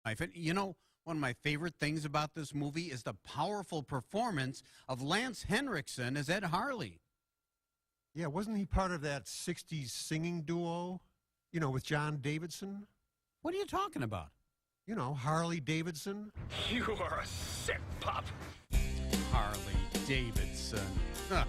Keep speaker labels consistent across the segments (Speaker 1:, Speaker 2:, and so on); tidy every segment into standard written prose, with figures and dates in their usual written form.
Speaker 1: And one of my favorite things about this movie is the powerful performance of Lance Henrikson as Ed Harley.
Speaker 2: Yeah, wasn't he part of that 60s singing duo, with John Davidson?
Speaker 1: What are you talking about?
Speaker 2: Harley Davidson.
Speaker 3: You are a sick pup.
Speaker 1: Harley Davidson. Huh.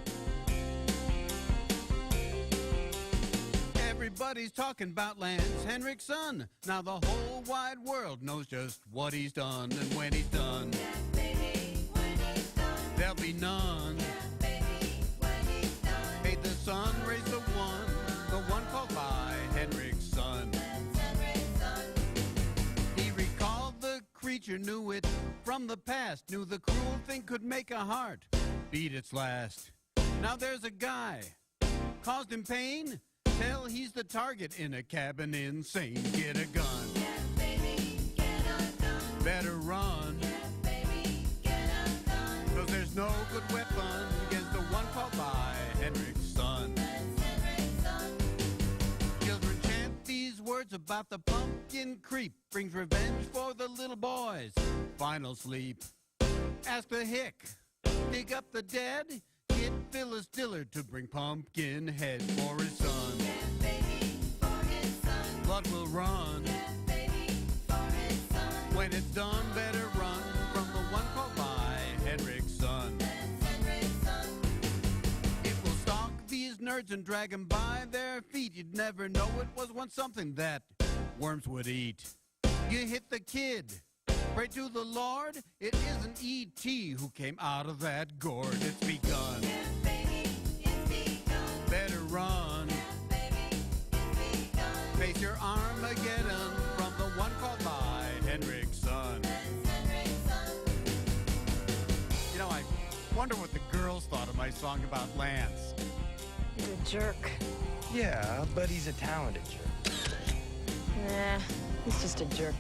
Speaker 1: Everybody's talking about Lance Henrikson. Now the whole wide world knows just what he's done, and when he's done,
Speaker 4: Yeah, baby, when he's done.
Speaker 1: There'll be none.
Speaker 4: Yeah, baby, when he's done.
Speaker 1: Hey, the sun raised the one called by Henrikson.
Speaker 4: That's Henrikson.
Speaker 1: He recalled the creature, knew it from the past, knew the cruel thing could make a heart beat its last. Now there's a guy caused him pain. Tell he's the target in a cabin insane. Get a gun.
Speaker 4: Yeah, baby, get a gun.
Speaker 1: Better run.
Speaker 4: Yeah, baby, get a gun.
Speaker 1: 'Cause there's no good weapon against the one called by Henrikson.
Speaker 4: That's Henrikson.
Speaker 1: Children chant these words about the pumpkin creep. Brings revenge for the little boys. Final sleep. Ask the hick. Dig up the dead. Get Phyllis Dillard to bring Pumpkinhead for his son.
Speaker 4: Yeah, baby, for his son.
Speaker 1: Blood will run.
Speaker 4: Yeah, baby, for his son.
Speaker 1: When it's done, better run from the one called by Henrikson.
Speaker 4: That's Henrikson.
Speaker 1: It will stalk these nerds and drag them by their feet. You'd never know it was once something that worms would eat. You hit the kid. Pray to the Lord. It isn't E.T. who came out of that gourd. It's begun.
Speaker 4: Yeah, baby, it's begun.
Speaker 1: Better run.
Speaker 4: Yeah, baby, it's begun.
Speaker 1: Face your Armageddon from the one called by Henrikson.
Speaker 4: That's Henrikson.
Speaker 1: I wonder what the girls thought of my song about Lance.
Speaker 5: He's a jerk.
Speaker 3: Yeah, but he's a talented jerk.
Speaker 5: Nah, he's just a jerk.